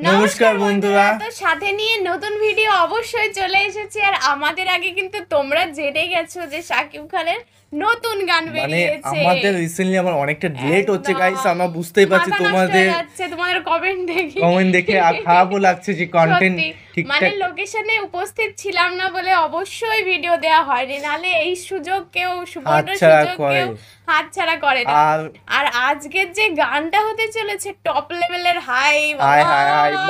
নমস্কার বন্ধুরা, তো সাথে নিয়ে নতুন ভিডিও অবশ্যই চলে এসেছে। আর আমাদের আগে কিন্তু তোমরা জেনে গেছো যে শাকিব খানের নতুন গান বেরিয়েছে। আমাদের রিসেন্টলি আমার অনেকটা লেট হচ্ছে গাইস, আমরা বুঝতেই পারছি তোমাদের কমেন্ট দেখে আর খারাপও লাগছে যে কন্টেন্ট ঠিকঠাক মানে লোকেশনে উপস্থিত ছিলাম না বলে অবশ্যই ভিডিও দেওয়া হয়নি, নালে এই সুযোগ কেউ সুবর্ণ সুযোগ কেউ হাতছাড়া করে না। আর আজকের যে গানটা হতে চলেছে টপ লেভেলের হাই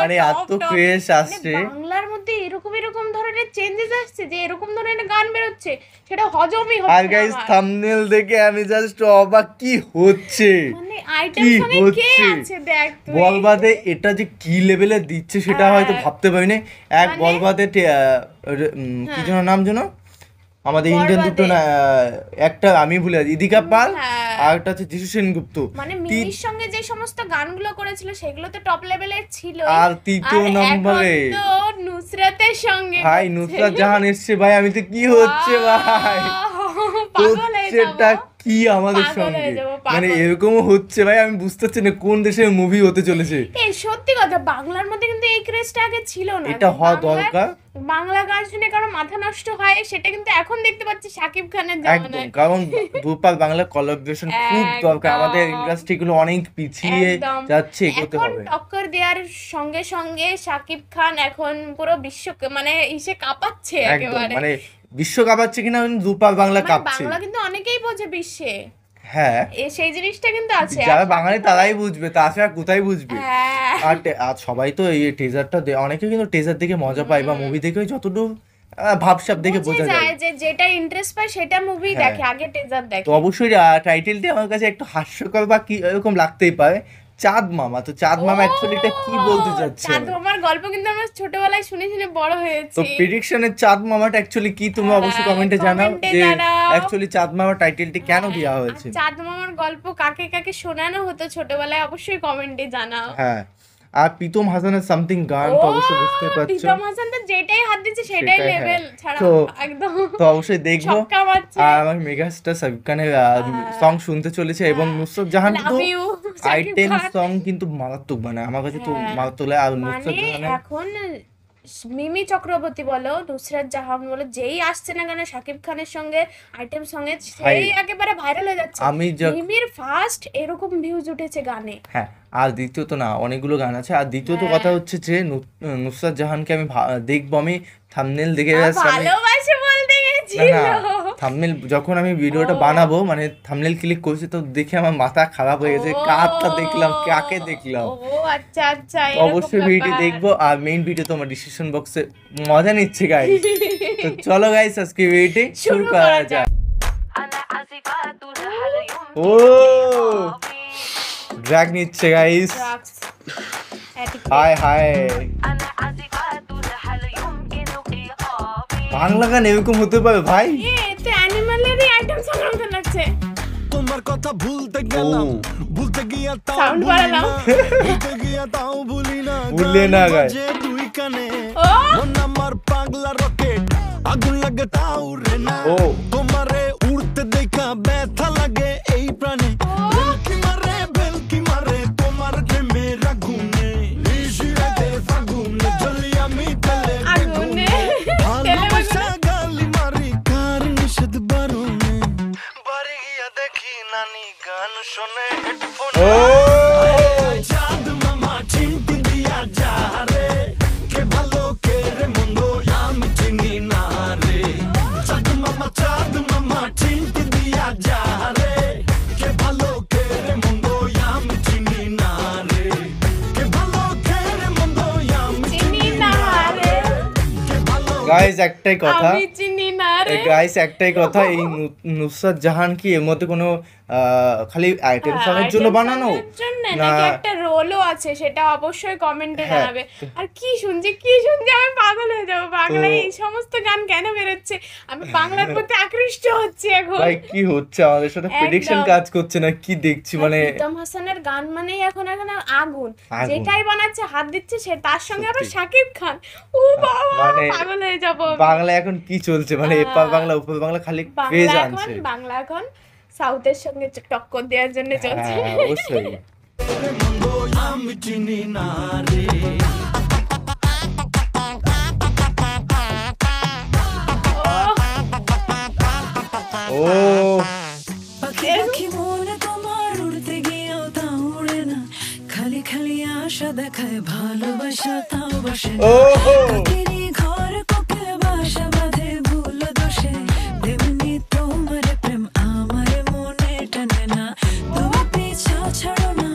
মানে এত ক্রেজ আসছে বাংলার মধ্যে, এরকম ধরনের চেঞ্জেস আসছে যে এরকম ধরনের গান বের হচ্ছে, সেটা হজমই হচ্ছে না। আর গাইস থাম্বনেল দেখে আমি জাস্ট অবাক, কি হচ্ছে মানে আইটেম সঙ্গে কে আছে দেখ তুই। বলবাদে এটা যে কি লেভেলে দিচ্ছে সেটা হয়তো ভাবতে পারিনি। এক বলবাদে কি যেন নাম যেন আমাদের ইন্ডিয়ান দুটো না, একটা আমি ভুলে যাচ্ছি, ইদিকা পাল আর একটা হচ্ছে যিশু সেনগুপ্ত। মানে মিমির সঙ্গে যে সমস্ত গানগুলো করেছিল সেগুলো তো টপ লেভেলের ছিল। আর তৃতীয় নম্বরে তো নুসরাতের সঙ্গে ভাই নুসরাত জাহান এসছে। ভাই আমি তো কি হচ্ছে ভাই, পাগল হয়ে যাব কি আমাদের সঙ্গে, মানে এরকমও হচ্ছে ভাই, আমি বুঝতে পারছি না কোন দেশের মুভি হতে চলেছে। এই সত্যি কথা, বাংলার মধ্যে কিন্তু এই ক্রেজটা আগে ছিল না। এটা হওয়া দরকার। বাংলা গান শুনে কারো মাথা নষ্ট হয়, সেটা কিন্তু এখন দেখতে পাচ্ছি শাকিব খানের জামানায়। কারণ দুপাল বাংলা কোলাবোরেশন খুব দরকার, আমাদের ইন্ডাস্ট্রি গুলো অনেক পিছিয়ে যাচ্ছে, এগোতে হবে। টক্কর দেওয়ার সঙ্গে সঙ্গে শাকিব খান এখন পুরো বিশ্ব মানে ইসে কাঁপাচ্ছে একেবারে, মানে বিশ্ব কাঁপাচ্ছে কিনা দুপাল বাংলা কাঁপছে। বাংলা কিন্তু অনেকেই বোঝে বিশ্বে, হ্যাঁ সেই জিনিসটা কিন্তু আছে। যারা বাঙালি তারাই বুঝবে, তাছাড়া কোথায় বুঝবে। আর সবাই তো এই টিজারটা অনেকে কিন্তু টিজার দেখে মজা পায়, বা মুভি দেখে যতটুকু ভাবসাব দেখে বোঝা যায় যে যেটা ইন্টারেস্ট পায় সেটা মুভি দেখে, আগে টিজার দেখে। তো অবশ্যই টাইটেলটা আমার কাছে একটু হাস্যকর বা কি এরকম লাগতেই পারে, চাঁদ মামা। তো চাঁদ মামা অ্যাকচুয়ালি এটা কি বলতে যাচ্ছে? চাঁদ মামার গল্প কিন্তু আমরা ছোটবেলায় শুনে শুনে বড় হয়েছি। তো প্রেডিকশনের চাঁদ মামাটা অ্যাকচুয়ালি কি, তুমি অবশ্যই কমেন্টে জানাও যে অ্যাকচুয়ালি চাঁদ মামা টাইটেলটি কেন দেওয়া হয়েছে। চাঁদ মামার গল্প কাকে কাকে শোনানো হতো ছোটবেলায়, অবশ্যই কমেন্টে জানাও। হ্যাঁ, আর প্রীতম হাসানের সামথিং গান তো অবশ্যই বুঝতে পারছো, প্রীতম হাসান তো যেটাই হাত দিচ্ছে সেটাই লেভেল ছাড়া একদম। তো অবশ্যই দেখবো। আর আমার মেগাস্টার শাকিব খানের সং শুনতে চলেছে, এবং নুসরাত জাহান তো আইটেম সং কিন্তু মারাত্মক, মানে আমার কাছে তো মারাত্মক লাগে। আর নুসরাত জাহান এখন মিমি চক্রবর্তী বলো, নুসরাত জাহান বলো, যেই আসছে না কেন শাকিব খানের সঙ্গে আইটেম সঙ্গে, সেই একেবারে ভাইরাল হয়ে যাচ্ছে। মিমির ফার্স্ট এরকম ভিউজ উঠেছে গানে। হ্যাঁ, আর দ্বিতীয়ত না, অনেকগুলো গান আছে। আর দ্বিতীয়ত কথা হচ্ছে যে নুসরাত জাহানকে আমি দেখবো, আমি থাম্বনেল দেখে ভালোবাসে বলতে গেছিল। থাম্বনেল যখন আমি ভিডিওটা বানাবো, মানে থাম্বনেল ক্লিক করছি, তো দেখে আমার মাথা খারাপ হয়ে গেছে, কারটা দেখলাম, কাকে দেখলাম। ও আচ্ছা আচ্ছা, অবশ্যই ভিডিও দেখবো। আর মেইন ভিডিও তোমার ডিসক্রিপশন বক্সে মজা নিচ্ছে গাইস। তো চলো গাইস আজকে ভিডিওটি শুরু করা যাক। ও ড্র্যাগ নিচ্ছে গাইস, হাই হাই। বাংলা গান এরকম হতে পারে ভাই? এতে অ্যানিমালেরই আইটেম সং মতো লাগছে। তোমার কথা ভুলতে গেলাম, ভুলতে গিয়া তাও সাউন্ড বাড়ালাম, ভুলতে গিয়া তাও ভুলি না, ভুলে না গাইস। দুই কানে মন আমার পাগলা রকেট, আগুন লাগে তাও রে না। তোমারে উড়তে দেখা ব্যথা লাগে এই প্রাণে, ভেলকি মারে ভেলকি মারে তোমার প্রেমে রাগুনে, নিশিরাতে ফাগুনে জ্বলি আমি তেলে আগুনে ভালোবাসা গালি মারি কার নিষেধ বারণে, বাড়ি গিয়া দেখি নানি গান শোনে হেডফোনে। চাঁদ মামা চিমটি দিয়া যা রে, কে ভালো কে রে মন্দ আমি চিনি না রে। চাঁদ মামা চিমটি দিয়া যা রে, কে ভালো কে রে মন্দ আমি চিনি না রে। কে ভালো কে রে মন্দ আমি চিনি না রে। গাইস একটাই কথা, আমি চিনি না রে। গাইস একটাই কথা, এই নুসরাত জাহান কি এর মধ্যে কোনো খালি আইটেম সং এর জন্য বানানো না, একটা রোলও আছে, সেটা অবশ্যই কমেন্টে জানাবে। আর কি শুনছি আমি পাগল হয়ে যাবো, বাংলায় এই সমস্ত গান কেন বেরোচ্ছে, আমি বাংলার প্রতি আকৃষ্ট হচ্ছি এখন। ভাই কি হচ্ছে আমাদের সাথে, প্রেডিকশন কাজ করছে না কি দেখছি, মানে প্রীতম হাসানের গান মানে এখন আগুন, যেটাই বানাচ্ছে হাত দিচ্ছে সে, তার সঙ্গে আবার শাকিব খান। ও বাবা, পাগল হয়ে যাবো। বাংলা এখন কি চলছে, মানে এপার বাংলা উপর বাংলা খালি ক্রেজ আনছে। বাংলা এখন সাউথের সঙ্গে টক্কর দেওয়ার জন্য চলছে। অবশ্যই। আমি চিনি না রে। ভালোবাসা তাও বসে ও হো কেরি ঘর কোকিল বাসা বাঁধে ভুল দোষে তেমনি তোমার প্রেম আমার মনে টানে না তুমি পিছা ছাড়ো না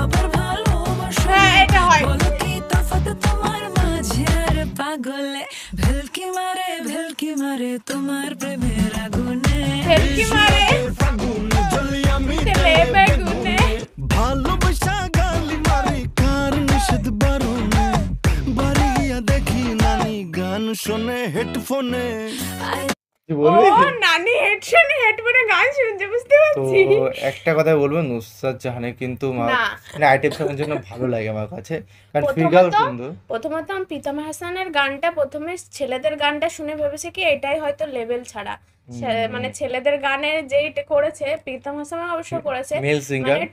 আবার ভালোবাসো হ্যাঁ এটা হয় বলো কি তফাৎ তোমার মাঝে আর পাগলে ভেলকি মারে তোমার প্রেমের আগুনে ভেলকি মারে ফাগুনে জ্বলি আমি তেলে বেগুনে ভালোবাসা গালি মারি কার নিষেধ বারণে বাড়ি গিয়া দেখি নানি গান শোনে হেডফোনে কি ও বলবে নানি হেডফোনে গান শুনছে বুঝতে তো পারছি একটা কথা বলবো, নুসরাত জাহানের কিন্তু না। মানে আইটেম সঙ্গের জন্য ভালো লাগে আমার কাছে, কারণ ফিগার কিন্তু প্রথমত আমি প্রীতম হাসানের গানটা প্রথমে ছেলেদের গানটা শুনে ভেবেছি কি এটাই হয়তো লেভেল ছাড়া মানে ছেলেদের গানের যেইটা করেছে প্রীতম হাসান অবশ্য করেছে মেল সিঙ্গার মানে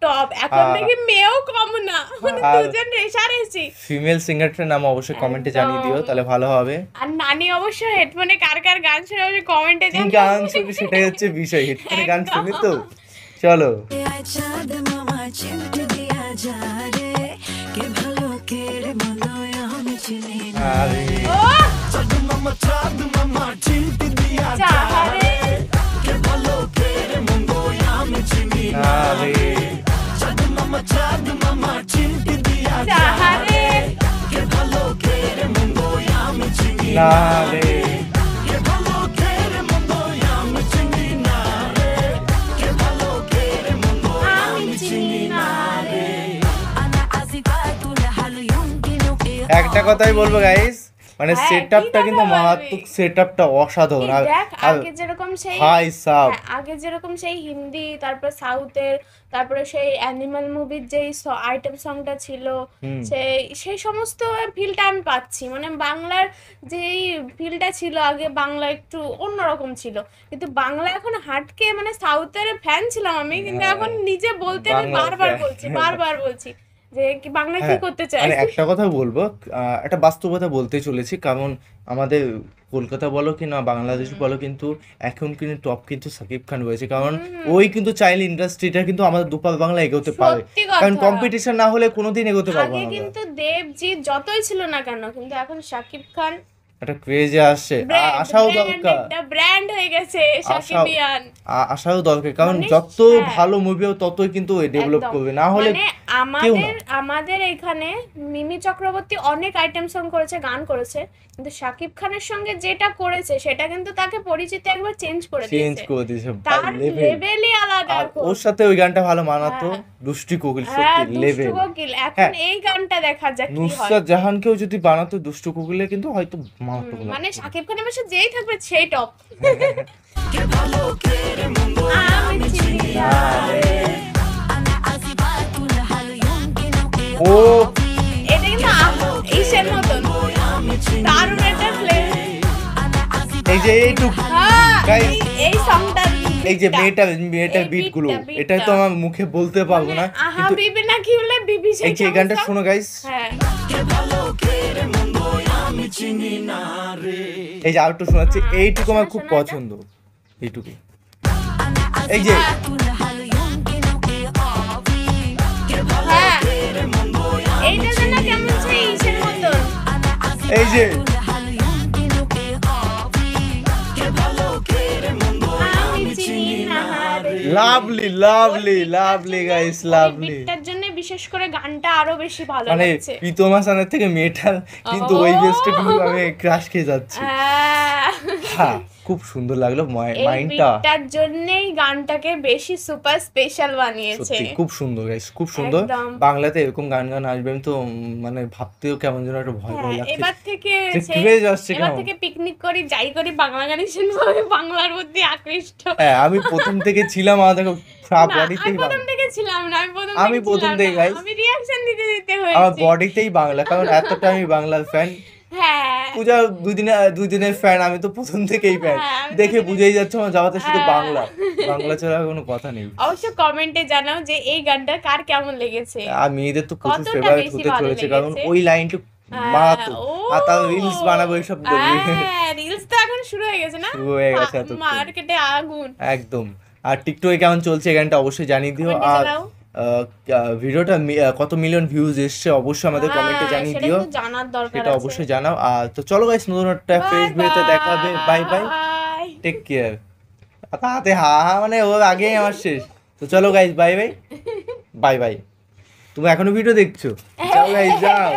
টপ এখন দেখি মেয়েও কম না মানে আর- দুজন রেশারেশি ফিমেল সিঙ্গারটার নাম অবশ্যই কমেন্টে জানিয়ে দিও, তাহলে ভালো হবে। আর নানি অবশ্য হেডফোনে কার গান শুনে অবশ্যই কমেন্টে কি জানাও গান শুনি সেটাই হচ্ছে বিষয়, হেডফোনে গান শুনি তো। চলো চাঁদ মামা চিমটি দিয়া যা রে কে ভালো কে রে মন্দ আমি চিনি না আরে ও চাঁদ মামা চিমটি দিয়া চাহারে কে ভালো কে রে মন্দ আমি চিনি আরে চাঁদ মামা চিমটি দিয়া চাহারে কে ভালো কে রে মন্দ আমি চিনি না রে কে ভালো কে রে মন্দ আমি চিনি না রে কে ভালো কে রে মন্দ আমি চিনি না রে انا اسفات لحل يمكن একটা কথাই বলবো গাইস, মানে হ্যাঁ, সেটআপটা কি কিন্তু কথা বলবি? মারাত্মক, সেটআপটা অসাধারণ। আর দেখ আর আগে যেরকম সেই হাই সাব আগে যেরকম সেই হিন্দি তারপর সাউথের তারপরে সেই অ্যানিমাল মুভির যেই আইটেম সংটা ছিল সেই সমস্ত ফিলটা আমি পাচ্ছি, মানে বাংলার যেই ফিলটা ছিল আগে বাংলা একটু অন্যরকম ছিল, কিন্তু বাংলা এখন হাটকে মানে সাউথের ফ্যান ছিলাম আমি, কিন্তু এখন নিজে বলতে আমি বাংলার বারবার বলছি যে কি বাংলা কি হ্যাঁ, করতে চাই। মানে একটা কথা বলবো, একটা বাস্তবতা বলতে চলেছি, কারণ আমাদের কলকাতা বলো কি না বাংলাদেশ বলো, কিন্তু এখন কিন্তু টপ কিন্তু সাকিব খান রয়েছে, কারণ ওই কিন্তু চাইলে ইন্ডাস্ট্রিটা কিন্তু আমাদের দুপাল বাংলা এগোতে পারে, সত্যি কথা। কারণ কম্পিটিশন না হলে কোনোদিন এগোতে পারবো আগে না আমরা। কিন্তু দেবজিৎ যতই ছিল না কেন, কিন্তু এখন শাকিব খান একটা ক্রেজে আসছে, আসাও দরকার, ব্র্যান্ড হয়ে গেছে শাকিবিয়ান। আসাও দরকার, কারণ মানে যত হ্যাঁ। ভালো মুভি হবে ততই কিন্তু ডেভেলপ একদম। করবে, না হলে মানে কেউ না। আমাদের এখানে মিমি চক্রবর্তী অনেক আইটেম সং করেছে, গান করেছে, কিন্তু শাকিব খানের সঙ্গে যেটা করেছে সেটা কিন্তু তাকে পরিচিতি একবার চেঞ্জ করে চেঞ্জ দিয়েছে, করে দিয়েছে তার লেভেল। লেভেলই আলাদা আর এখন। ওর সাথে ওই গানটা ভালো মানাতো, দুষ্টি কোকিল, হ্যাঁ সত্যি লেভেল। দুষ্টু কোকিল, এখন হ্যাঁ। এই গানটা দেখা যাক কি হয়। নুসরাত জাহানকেও যদি বানাতো দুষ্টু কোকিলে, কিন্তু হয়তো মারাত্মক লাগতো। মানে শাকিব খানের পাশে যেই থাকবে সেই টপ। কে ভালো কে রে মন্দ আমি চিনি না রে। انا اسفات لحل يمكن ও এটা কিন্তু ইসের মতন দারুণ একটা ফ্লেভার। انا اسفات এই যে এইটুক হ্যাঁ Guys, এই সংটা এই যে মেয়েটার বিট গুলো, beatটা, এটাই তো আমার মুখে বলতে পারবো না, আহা কিন্তু বিবি না কি বলে বিবি এই যে এই গানটা শোনো গাইস, হ্যাঁ কে ভালো কে রে মন্দ আমি চিনি না রে এই যে আরেকটু শোনাচ্ছি, এইটুকু আমার খুব পছন্দ, এইটুকু انا এই যে اسفات لحل يمكن হ্যাঁ এইটা যেন কেমন সেই ইসের মতন। انا اسفات এই যে لحل يمكن আমি চিনি না রে। Lovely lovely lovely guys, lovely. বিটটার জন্য বিশেষ করে গানটা আরো বেশি ভালো মানে লাগছে। প্রীতম হাসানের থেকে মেয়েটার কিন্তু ওই বেস্টে কিন্তু আমি ক্রাশ খেয়ে যাচ্ছি। হ্যাঁ খুব সুন্দর লাগলো, এই মাইন্ডটা বিটটার জন্যই গানটাকে বেশি সুপার স্পেশাল বানিয়েছে। সত্যি খুব সুন্দর গাইস, খুব সুন্দর। একদম। বাংলাতে এরকম গান আসবে আমি তো মানে ভাবতেও কেমন যেন একটা ভয় ভয় লাগছে। এবার থেকে যে সেই- craze আসছে এবার কেমন। থেকে পিকনিক করি যাই করি বাংলা গানই শুনবো, আমি বাংলার প্রতি আকৃষ্ট। হ্যাঁ আমি প্রথম থেকে ছিলাম, আমাদের না, বডিতেই আমি প্রথম থেকে ছিলাম না, আমি আমি প্রথম ছিলাম থেকে না। guys। আমি রিঅ্যাকশন দিতে আমার হয়েছে। বডিতেই বাংলা, কারণ এতটা আমি বাংলার ফ্যান। হ্যাঁ পূজা দুই দিনের ফ্যান, আমি তো প্রথম থেকেই ফ্যান, হ্যাঁ, আমি দেখে বুঝেই যাচ্ছে আমার যাওয়াতে শুধু হ্যাঁ। বাংলা, বাংলা ছাড়া কোনো কথা নেই। অবশ্য কমেন্টে জানাও যে এই গানটা কার কেমন লেগেছে। আর মেয়েদের তো প্রচুর কতটা ফেভারিট বেশি হতে ভালো চলেছে, কারণ লেগেছে। ওই লাইনটা মারাত্মক। ও, আর তার রিলস বানাবো এইসব হ্যাঁ রিলস তো এখন শুরু হয়ে গেছে না, শুরু হয়ে গেছে এতক্ষণ। মার্কেটে আগুন। একদম। আর টিকটকে কেমন চলছে এই গানটা অবশ্যই জানিয়ে দিও। Comment এ আর জানাও। ভিডিওটা কত মিলিয়ন ভিউজ এসছে অবশ্যই আমাদের কমেন্টে জানিয়ে সেটা দিও, কিন্তু জানার দরকার সেটা আছে। অবশ্যই জানাও। আর তো চলো গাইস, নতুন একটা ফ্রেশ ভিডিওতে দেখা হবে। Bye bye, take care. তাতে হা হা মানে ওর আগেই আমার শেষ। তো চলো guys, bye bye, bye bye. তুমি এখনো ভিডিও দেখছো? চলো গাইস, যাও।